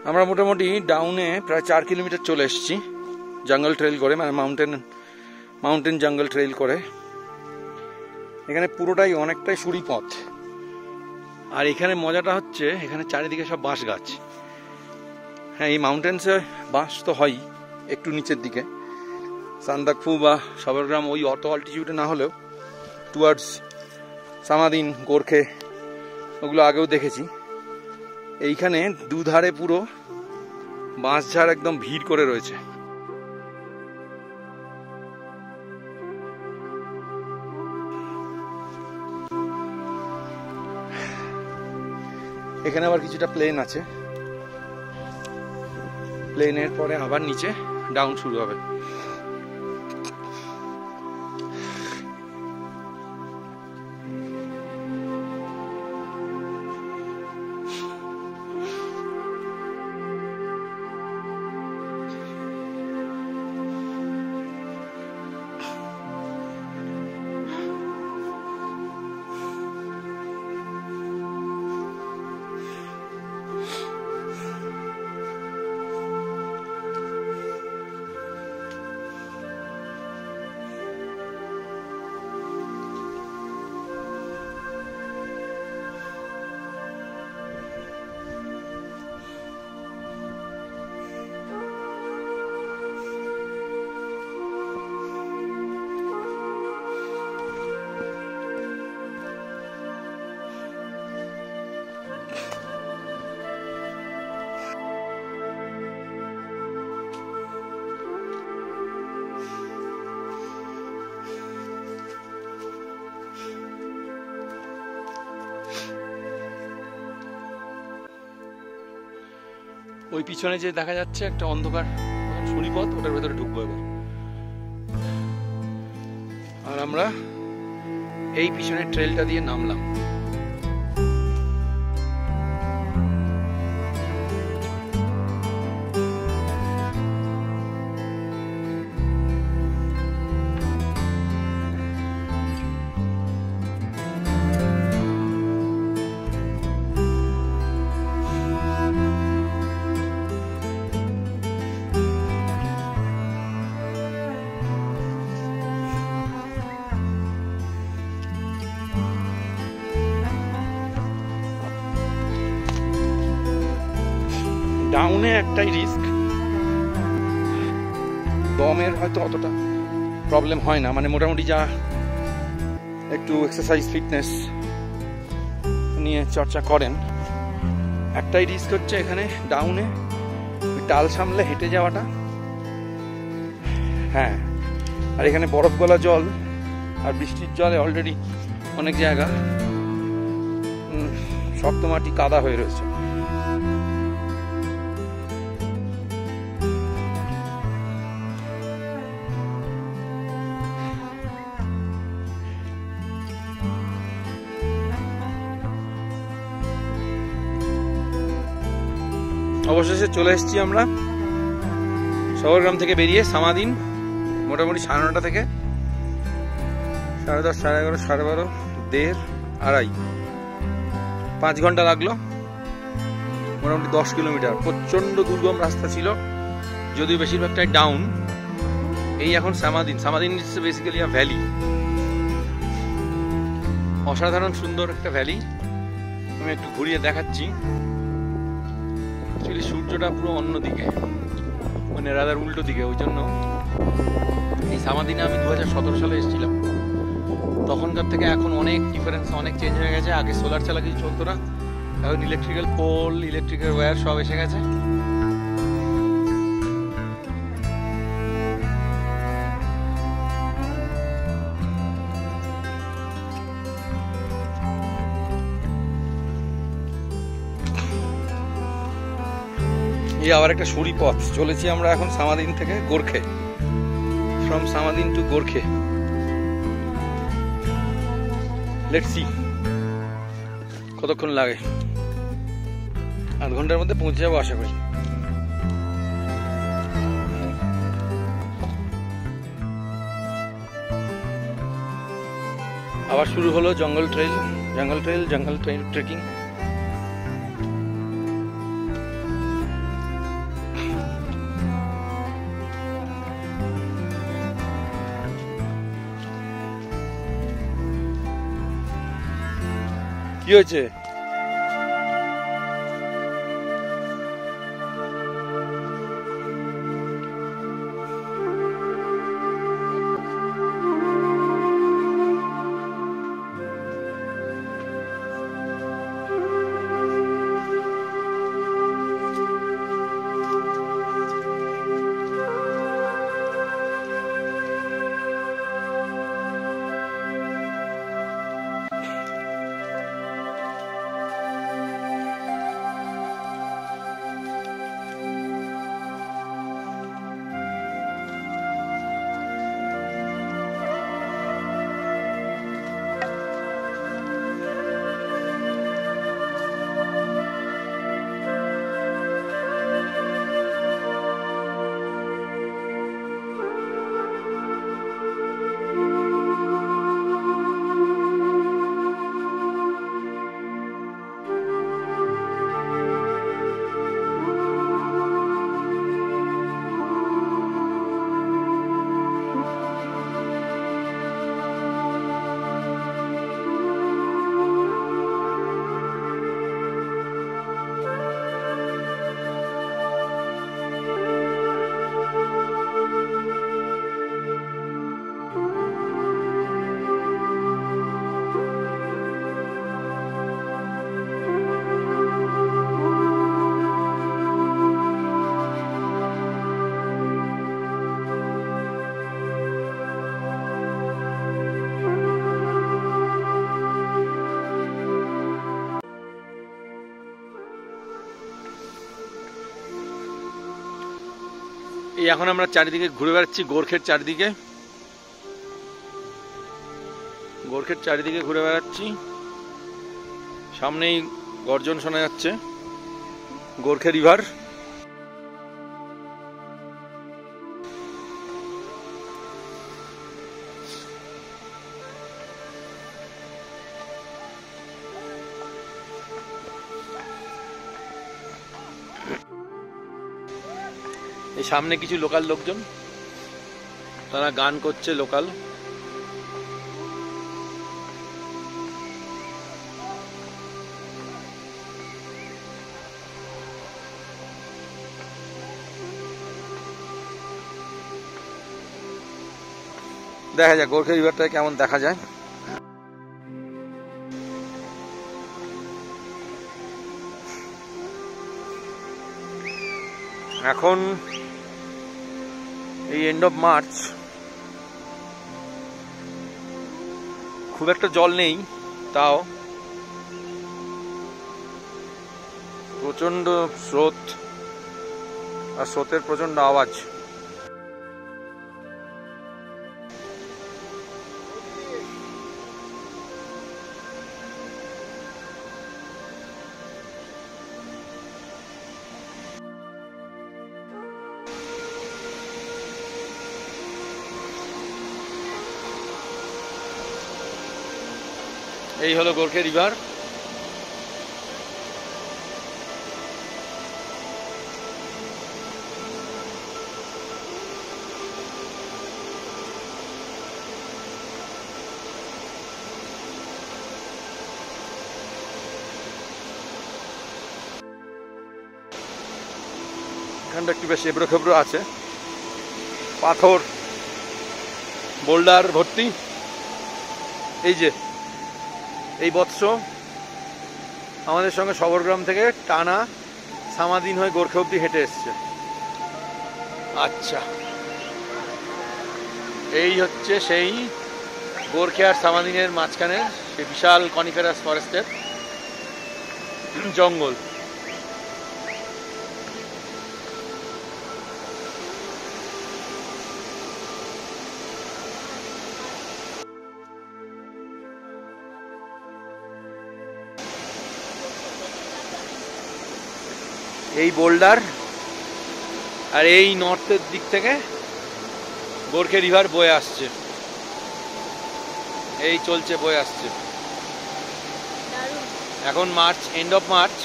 আমরা মোটামুটি ডাউনে প্রায় 4 কিলোমিটার চলে এসেছি জঙ্গল ট্রেল করে, মানে মাউন্টেন জঙ্গল ট্রেল করে। এখানে পুরোটাই অনেকটাই সুড়ি পথ। আর এখানে মজাটা হচ্ছে এখানে চারিদিকে সব বাঁশ গাছ। হ্যাঁ, এই মাউন্টেন্সে বাঁশ তো হয়ই একটু নিচের দিকে, সান্দাকফু বা সাবরগ্রাম ওই অত অল্টিটিউডে না হলেও টুয়ার্ডস সামাদিন, গোর্খে ওগুলো আগেও দেখেছি। এইখানে দুধারে পুরো বাঁশঝাড় একদম ভিড় করে রয়েছে। এখানে আবার কিছুটা প্লেন আছে, প্লেনের পরে আবার নিচে ডাউন শুরু হবে। ওই পিছনে যে দেখা যাচ্ছে একটা অন্ধকার সুড়িপথ, ওটার ভেতরে ঢুকবো এবার। আর আমরা এই পিছনের ট্রেলটা দিয়ে নামলাম। ডাউনে একটাই রিস্ক, দমের হয়তো অতটা প্রবলেম হয় না, মানে মোটামুটি যা একটু এক্সারসাইজ ফিটনেস নিয়ে চর্চা করেন। একটাই রিস্ক হচ্ছে এখানে ডাউনে টাল সামলে হেঁটে যাওয়াটা। হ্যাঁ, আর এখানে বরফ গলা জল আর বৃষ্টির জলে অলরেডি অনেক জায়গা শক্ত মাটি কাদা হয়ে রয়েছে। অবশেষে চলে এসেছি আমরা সাবরগ্রাম থেকে বেরিয়ে সামাদিন। মোটামুটি 9:30 থেকে 10:30, 11:30, 12:30, 1.5, 2.5, 5 ঘন্টা লাগলো। মোটামুটি 10 কিলোমিটার। প্রচন্ড দুর্গম রাস্তা ছিল, যদিও বেশিরভাগটাই ডাউন। এই এখন সামাদিন ইজ বেসিক্যালি আ ভ্যালি, অসাধারণ সুন্দর একটা ভ্যালি। আমি একটু ঘুরিয়ে দেখাচ্ছি। সূর্যটা পুরো অন্যদিকে, মানে রাদার উল্টো দিকে, ওই জন্য এই সামাদিনে আমি 2017 সালে এসেছিলাম। তখনকার থেকে এখন অনেক ডিফারেন্স, অনেক চেঞ্জ হয়ে গেছে। আগে সোলার ছাড়া কিছু চলতো না, এখন ইলেকট্রিক্যাল পোল, ইলেকট্রিক্যাল ওয়্যার সব এসে গেছে। এই আবার একটা সুড়ি পথ। চলেছি আমরা এখন সামাদিন থেকে Gorkhe, from Samadin to Gorkhe. Let's see কতক্ষণ লাগে। 8 ঘন্টার মধ্যে পৌঁছে যাবো আশা করি। আবার শুরু হলো জঙ্গল ট্রেল ট্রেকিং। কি হয়েছে? এই এখন আমরা চারিদিকে ঘুরে বেড়াচ্ছি গোরখের চারিদিকে। গোরখের চারিদিকে ঘুরে বেড়াচ্ছি। সামনেই গর্জন শোনা যাচ্ছে, গোরখে রিভার। এই সামনে কিছু লোকাল লোকজন, তারা গান করছে লোকাল। দেখা যাক গোরখে রিভারটা কেমন দেখা যায়। এখন এই এন্ড অফ মার্চ, খুব একটা জল নেই, তাও প্রচন্ড স্রোত আর স্রোতের প্রচন্ড আওয়াজ। এই হলো গোরখে রিভার। এখানটা একটু বেশ এবড়ো খেবড়ো আছে, পাথর বোল্ডার ভর্তি। এই যে এই বৎস আমাদের সঙ্গে সবরগ্রাম থেকে টানা সামাদিন হয়ে গোরখে অব্দি হেঁটে এসছে। আচ্ছা, এই হচ্ছে সেই গোরখে আর সামাদিনের মাঝখানে সেই বিশাল কনিফেরাস ফরেস্টের জঙ্গল। এই বোল্ডার আর এই নর্থের দিক থেকে গোরখে রিভার বয়ে আসছে, এই চলছে বয়ে আসছে। এখন মার্চ, এন্ড অফ মার্চ,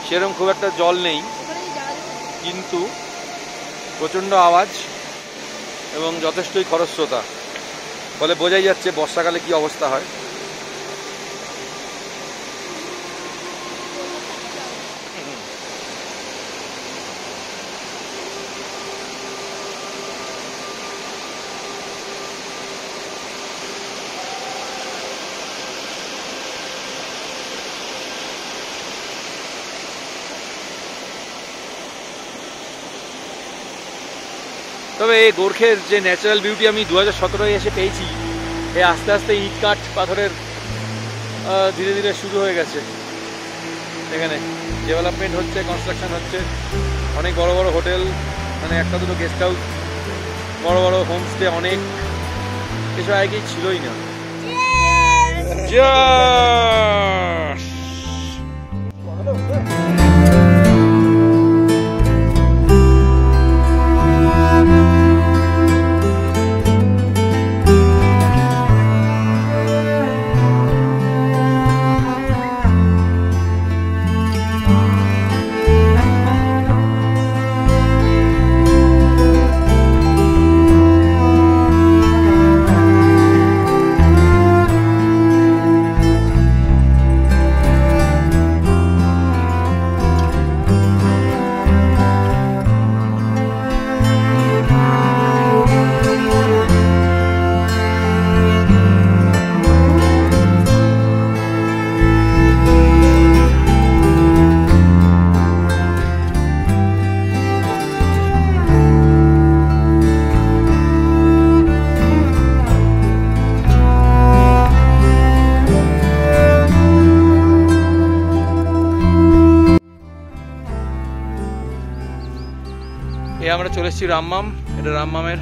সেরকম খুব একটা জল নেই, কিন্তু প্রচণ্ড আওয়াজ এবং যথেষ্টই খরস্রোতা, ফলে বোঝাই যাচ্ছে বর্ষাকালে কি অবস্থা হয়। তবে এই গোর্খের যে ন্যাচারাল বিউটি আমি 2017 এসে পেয়েছি, এই আস্তে আস্তে ইট কাঠ পাথরের ধীরে ধীরে শুরু হয়ে গেছে। এখানে ডেভেলপমেন্ট হচ্ছে, কনস্ট্রাকশন হচ্ছে, অনেক বড় বড় হোটেল, মানে একটা দুটো গেস্ট হাউস, বড় বড় হোমস্টে অনেক, কিছু আগেই ছিলই না। আমরা চলে এসেছি রামমাম। এটা রামমামের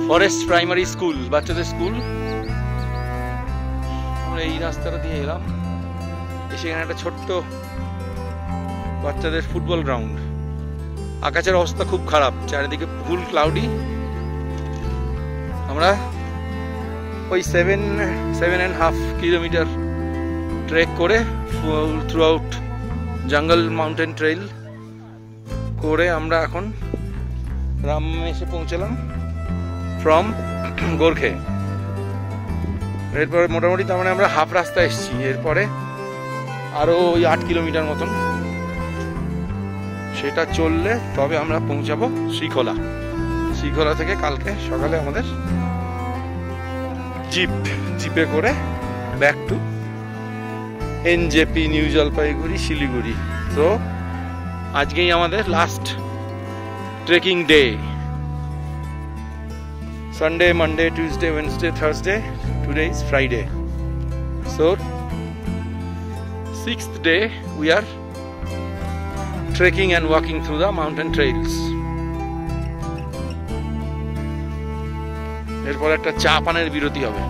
ফরেস্ট প্রাইমারি স্কুল, বাচ্চাদের স্কুল। আমরা এই রাস্তাটা দিয়ে এলাম, এসে এখানে একটা ছোট্ট বাচ্চাদের ফুটবল গ্রাউন্ড। আকাশের অবস্থা খুব খারাপ, চারিদিকে ফুল ক্লাউডি। আমরা ওই 7.5 কিলোমিটার ট্রেক করে থ্রু আউট জঙ্গল মাউন্টেন ট্রেইল করে আমরা এখন রামমামে এসে পৌঁছলাম ফ্রম গোর্খে। এরপরে মোটামুটি তার মানে আমরা হাফ রাস্তা এসেছি, এরপরে আরো ওই 8 কিলোমিটার মতন সেটা চললে তবে আমরা পৌঁছাবো শ্রীখোলা। শ্রীখোলা থেকে কালকে সকালে আমাদের জিপে করে back to NJP, new Jalpaiguri, Siliguri. তো আজকেই আমাদের last trekking day. Sunday, Monday, Tuesday, Wednesday, Thursday, today is Friday. So 6th day we are trekking and walking through the mountain trails. এরপর একটা চা পানের বিরতি হবে,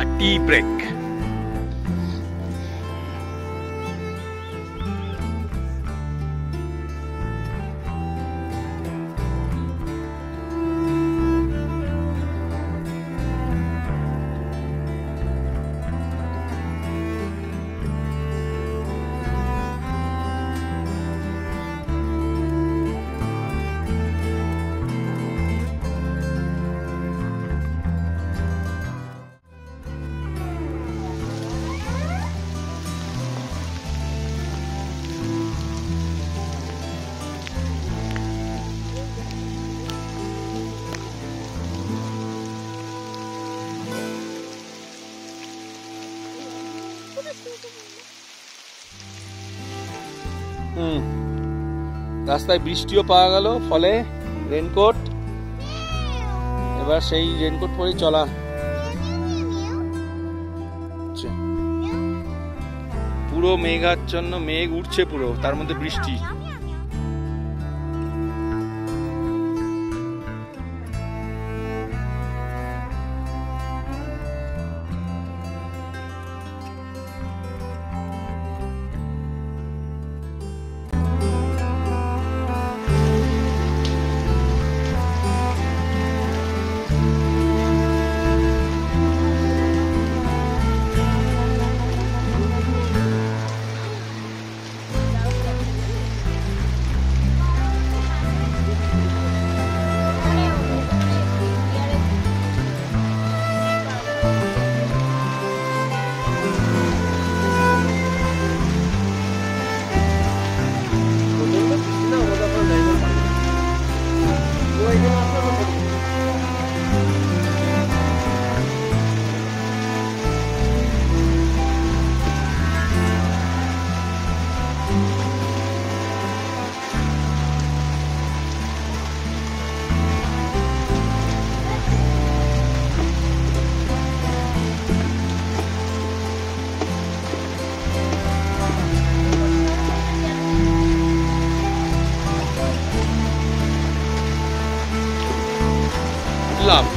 আর টি ব্রেক। রাস্তায় বৃষ্টিও পাওয়া গেল, ফলে রেনকোট, এবার সেই রেনকোট পরেই চলা। পুরো মেঘাচ্ছন্ন, মেঘ উঠছে পুরো, তার মধ্যে বৃষ্টি।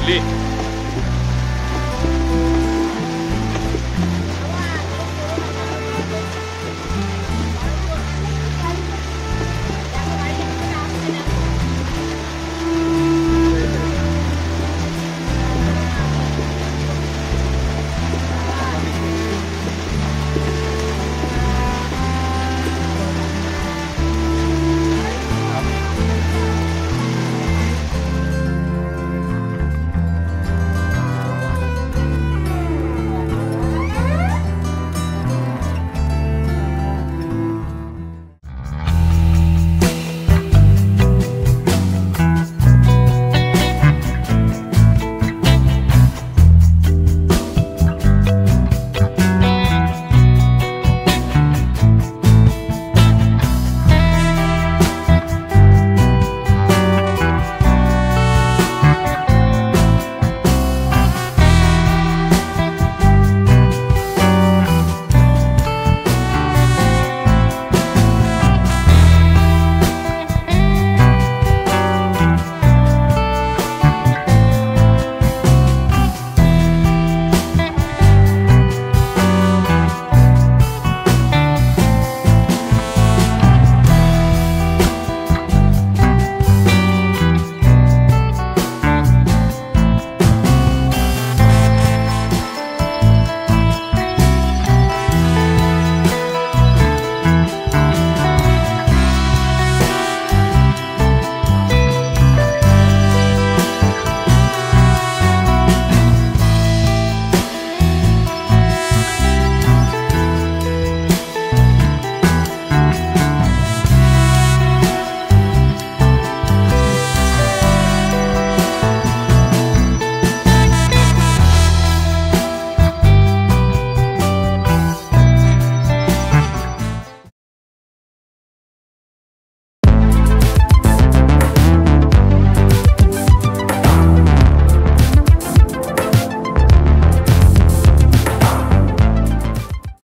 লি